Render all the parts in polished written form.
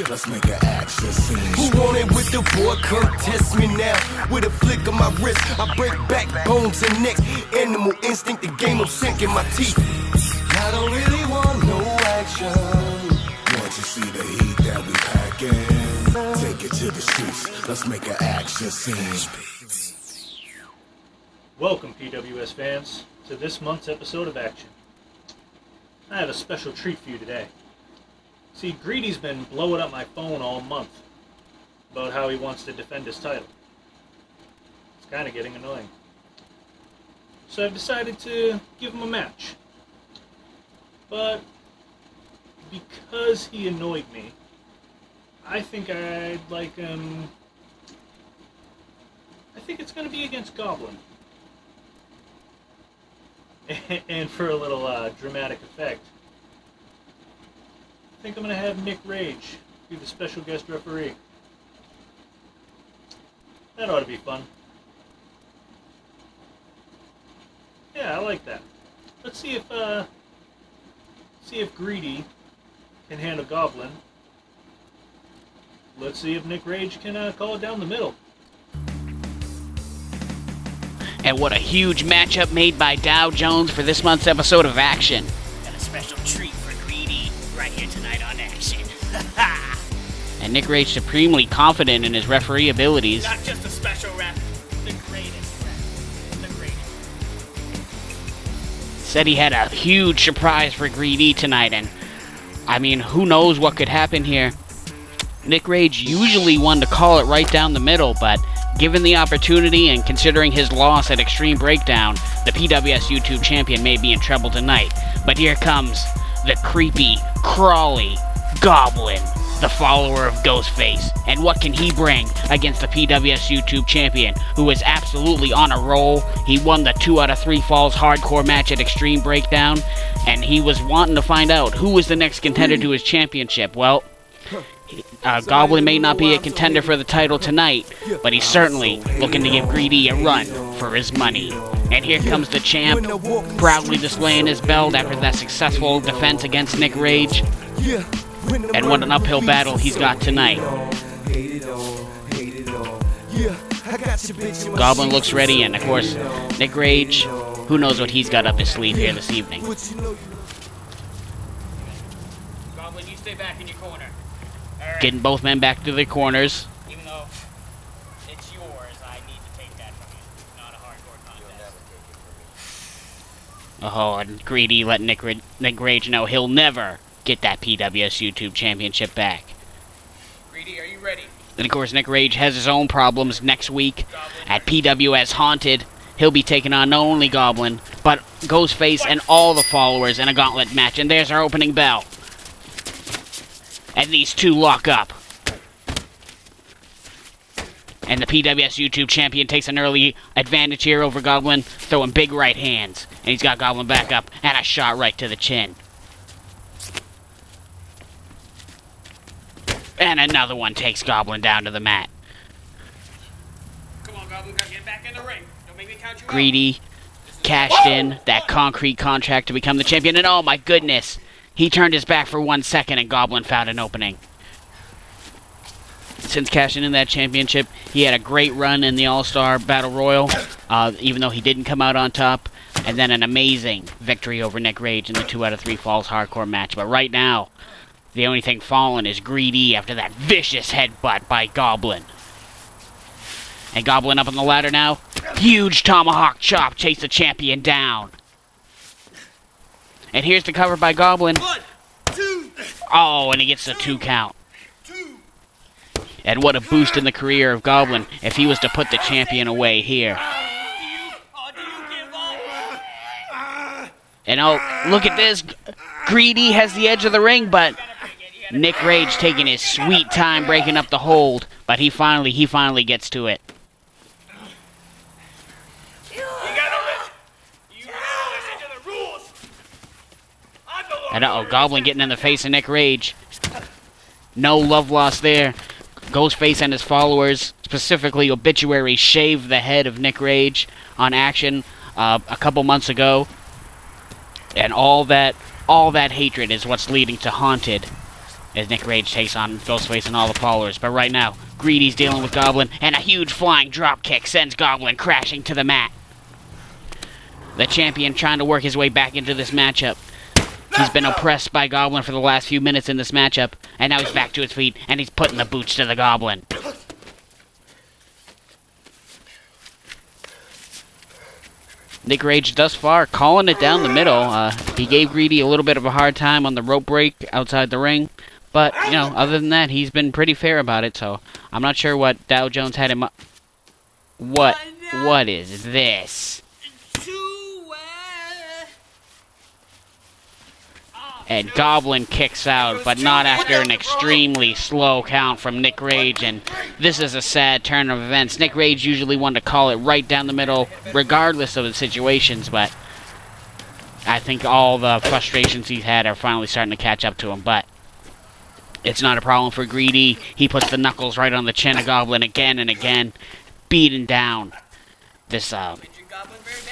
let's make an action scene. Who want it with the boy? Come test me now. With a flick of my wrist, I break backbones and necks. Animal instinct, the game I'm sinking my teeth. I don't really want no action. Want you see the heat that we packing? Take it to the streets, let's make an action scene. Welcome, PWS fans, to this month's episode of Action. I have a special treat for you today. See, Gree-D's been blowing up my phone all month about how he wants to defend his title. It's kind of getting annoying. So I've decided to give him a match. But because he annoyed me, I think I'd like him... I think it's going to be against Goblin. And for a little dramatic effect, I think I'm going to have Nick Rage be the special guest referee. That ought to be fun. Yeah, I like that. Let's see if Gree-D can handle Goblin. Let's see if Nick Rage can call it down the middle. And what a huge matchup made by Dow Jones for this month's episode of Action. Got a special treat for Gree-D right here tonight on Action. And Nick Rage supremely confident in his referee abilities. Not just a special ref, the greatest ref. The greatest. Said he had a huge surprise for Gree-D tonight, and I mean, who knows what could happen here. Nick Rage usually wanted to call it right down the middle, but given the opportunity and considering his loss at Extreme Breakdown, the PWS YouTube champion may be in trouble tonight. But here comes the creepy, crawly Goblin, the follower of Ghostface. And what can he bring against the PWS YouTube champion, who is absolutely on a roll? He won the 2 out of 3 Falls hardcore match at Extreme Breakdown, and he was wanting to find out who was the next contender to his championship. Well, Goblin may not be a contender for the title tonight, but he's certainly looking to give Gree-D a run for his money. And here comes the champ, proudly displaying his belt after that successful defense against Nick Rage. And what an uphill battle he's got tonight. Goblin looks ready, and of course, Nick Rage, who knows what he's got up his sleeve here this evening. Goblin, you stay back in your corner. Getting both men back to their corners. Even though it's yours, I need to take that from you. It's not a hardcore contest. Oh, and Gree-D let Nick Rage know he'll never get that PWS YouTube championship back. Gree-D, are you ready? And of course, Nick Rage has his own problems next week at PWS Haunted. He'll be taking on not only Goblin, but Ghostface and all the followers in a gauntlet match. And there's our opening bell. And these two lock up. And the PWS YouTube champion takes an early advantage here over Goblin, throwing big right hands. And he's got Goblin back up, and a shot right to the chin. And another one takes Goblin down to the mat. Come on, Goblin, gotta get back in the ring. Don't make me count you out. Gree-D cashed in that concrete contract to become the champion, and oh my goodness! He turned his back for 1 second and Goblin found an opening. Since cashing in that championship, he had a great run in the All-Star Battle Royal, even though he didn't come out on top. And then an amazing victory over Nick Rage in the 2 out of 3 Falls hardcore match. But right now, the only thing fallen is Gree-D after that vicious headbutt by Goblin. And Goblin up on the ladder now. Huge tomahawk chop chased the champion down. And here's the cover by Goblin. 1, 2. Oh, and he gets the 2 count. And what a boost in the career of Goblin if he was to put the champion away here. Do you give up? And oh, look at this. Gree-D has the edge of the ring, but Nick Rage taking his sweet time breaking up the hold. But he finally gets to it. And uh-oh, Goblin getting in the face of Nick Rage. No love lost there. Ghostface and his followers, specifically Obituary, shaved the head of Nick Rage on Action a couple months ago. And all that hatred is what's leading to Haunted. as Nick Rage takes on Ghostface and all the followers. But right now, Gree-D's dealing with Goblin, and a huge flying drop kick sends Goblin crashing to the mat. The champion trying to work his way back into this matchup. He's been oppressed by Goblin for the last few minutes in this matchup, and now he's back to his feet, and he's putting the boots to the Goblin. Nick Rage thus far calling it down the middle. He gave Gree-D a little bit of a hard time on the rope break outside the ring. But, you know, other than that, he's been pretty fair about it, so I'm not sure what Dow Jones had in mind. What is this? And Goblin kicks out, but not after an extremely slow count from Nick Rage, and this is a sad turn of events. Nick Rage usually wanted to call it right down the middle, regardless of the situations, but I think all the frustrations he's had are finally starting to catch up to him, but it's not a problem for Gree-D. He puts the knuckles right on the chin of Goblin again and again, beating down this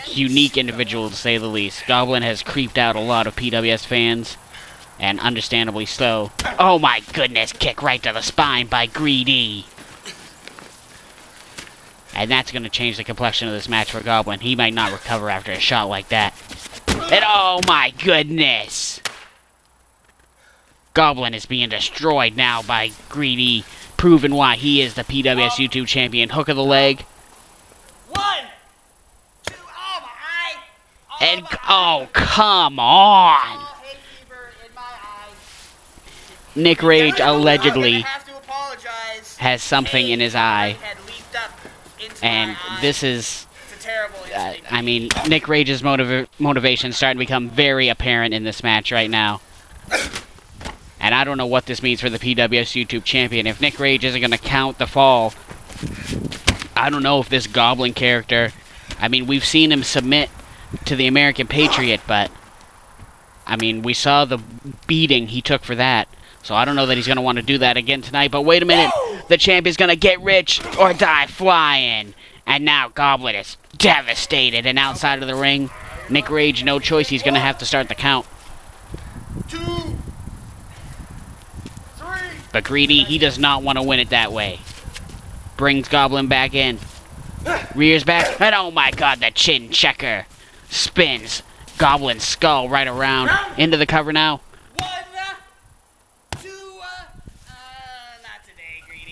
unique individual, to say the least. Goblin has creeped out a lot of PWS fans, and understandably so. Oh my goodness, kick right to the spine by Gree-D. And that's going to change the complexion of this match for Goblin. He might not recover after a shot like that. And oh my goodness! Goblin is being destroyed now by Gree-D, proving why he is the PWS YouTube champion. Hook of the leg. 1, 2, oh my eye! And, oh, come on! Nick Rage allegedly has something in his eye. And this is, I mean, Nick Rage's motivation is starting to become very apparent in this match right now. And I don't know what this means for the PWS YouTube champion. If Nick Rage isn't going to count the fall, I don't know if this Goblin character, I mean, we've seen him submit to the American Patriot, but, I mean, we saw the beating he took for that. So I don't know that he's going to want to do that again tonight. But wait a minute. The champion's going to get rich or die flying. And now Goblin is devastated. And outside of the ring, Nick Rage, no choice. He's going to have to start the count. 2, 3. But Gree-D, he does not want to win it that way. Brings Goblin back in. Rears back. And oh my god, the chin checker. Spins Goblin's skull right around. Into the cover now.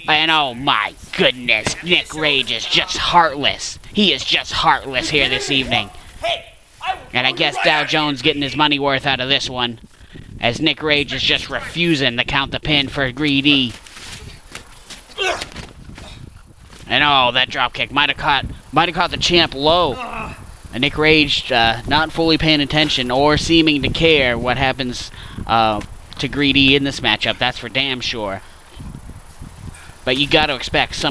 And oh my goodness, Nick Rage is just heartless. He is just heartless here this evening. And I guess Dow Jones getting his money worth out of this one, as Nick Rage is just refusing to count the pin for Gree-D. And oh, that dropkick might have caught the champ low. And Nick Rage not fully paying attention or seeming to care what happens to Gree-D in this matchup. That's for damn sure. But you got to expect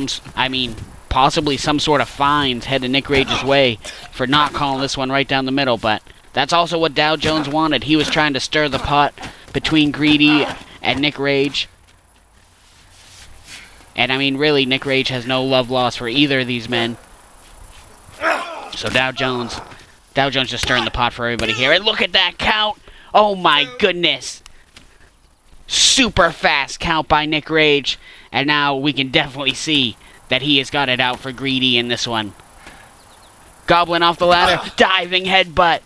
possibly some sort of fines headed Nick Rage's way for not calling this one right down the middle. But that's also what Dow Jones wanted. He was trying to stir the pot between Gree-D and Nick Rage. And I mean, really, Nick Rage has no love lost for either of these men. So Dow Jones just stirring the pot for everybody here. And look at that count! Oh my goodness! Super fast count by Nick Rage. And now we can definitely see that he has got it out for Gree-D in this one. Goblin off the ladder. Diving headbutt.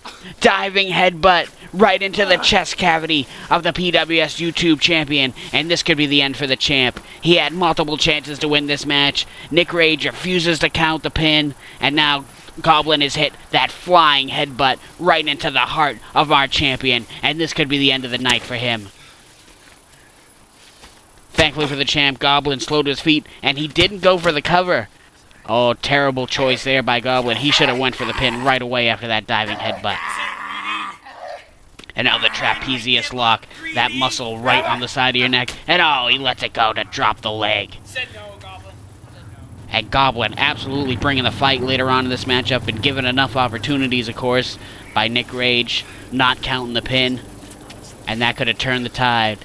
Right into the chest cavity of the PWS YouTube champion. And this could be the end for the champ. He had multiple chances to win this match. Nick Rage refuses to count the pin. And now Goblin has hit that flying headbutt right into the heart of our champion. And this could be the end of the night for him. Thankfully for the champ, Goblin slowed to his feet, and he didn't go for the cover. Oh, terrible choice there by Goblin. He should have went for the pin right away after that diving headbutt. And now the trapezius lock, that muscle right on the side of your neck. And oh, he lets it go to drop the leg. And Goblin absolutely bringing the fight later on in this matchup and given enough opportunities, of course, by Nick Rage not counting the pin. And that could have turned the tide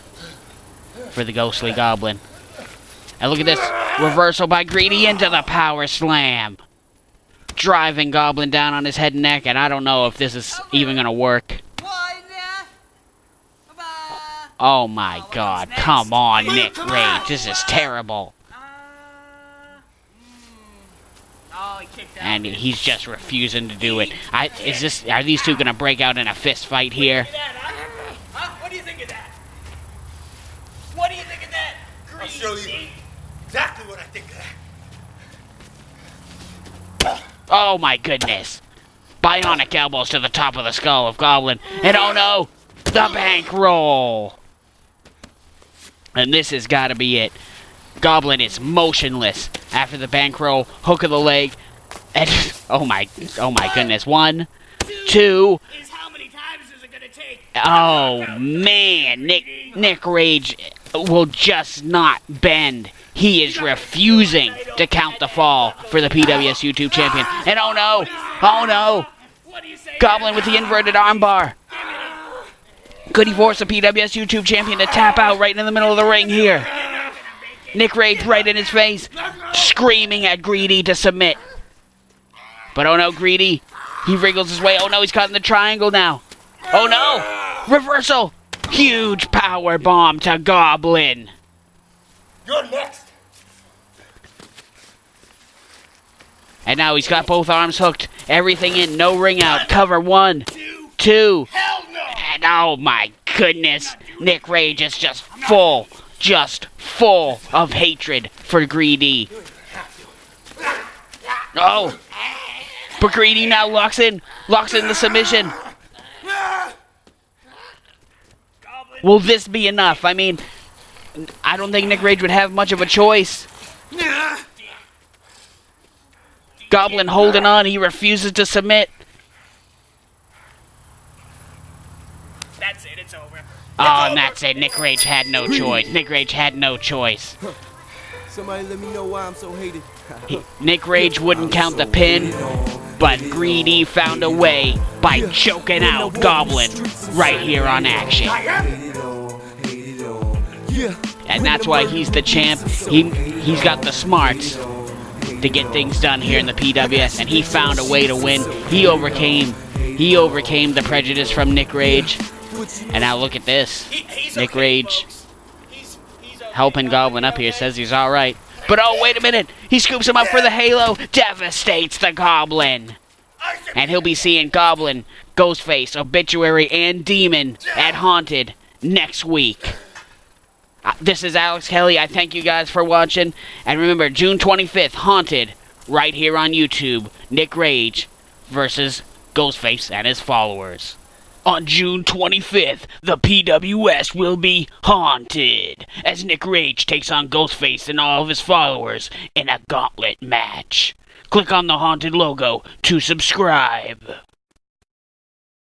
for the ghostly Goblin. And look at this reversal by Gree-D into the power slam, driving Goblin down on his head and neck. And I don't know if this is even gonna work. Oh my god, come on, Nick Rage. This is terrible. Oh, he kicked out. And he's just refusing to do it. Are these two gonna break out in a fist fight here? Look at that, huh? What do you think of that? What do you think of that? I'll show you Gree-D? exactly what I think of that. Oh my goodness. Bionic elbows to the top of the skull of Goblin. And oh no, the bankroll. And this has got to be it. Goblin is motionless after the bankroll, hook of the leg. And oh my goodness. 1, 2. Is how many times is it gonna take? Oh man, Nick Rage will just not bend. He is refusing to count the fall for the PWS YouTube champion. And oh no, What do you say? Goblin with the inverted armbar. Could he force the PWS YouTube champion to tap out right in the middle of the ring here? Nick Rage right in his face, screaming at Gree-D to submit. But oh no, Gree-D, he wriggles his way. Oh no, he's caught in the triangle now. Oh no, reversal. Huge power bomb to Goblin. You're next. And now he's got both arms hooked. Everything in, no ring out. Cover 1, 2. Hell no. And oh my goodness, Nick Rage is just full of hatred for Gree-D. Oh, but Gree-D now locks in the submission. Will this be enough? I mean, I don't think Nick Rage would have much of a choice. Goblin holding on, he refuses to submit. That's it, it's over. Oh, and that's it. Nick Rage had no choice. Somebody let me know why I'm so hated. Nick Rage wouldn't count the pin, but Gree-D found a way by choking out Goblin right here on Action. And that's why he's the champ. He's got the smarts to get things done here in the PWS, and he found a way to win. He overcame the prejudice from Nick Rage. And now look at this. Nick okay, Rage folks. He's okay. helping Goblin up here, says he's alright. But oh, wait a minute. He scoops him up for the halo, devastates the Goblin. And he'll be seeing Goblin, Ghostface, Obituary, and Demon at Haunted next week. This is Alex Kelly. I thank you guys for watching. And remember, June 25th, Haunted, right here on YouTube. Nick Rage versus Ghostface and his followers. On June 25th, the PWS will be haunted as Nick Rage takes on Ghostface and all of his followers in a gauntlet match. Click on the Haunted logo to subscribe.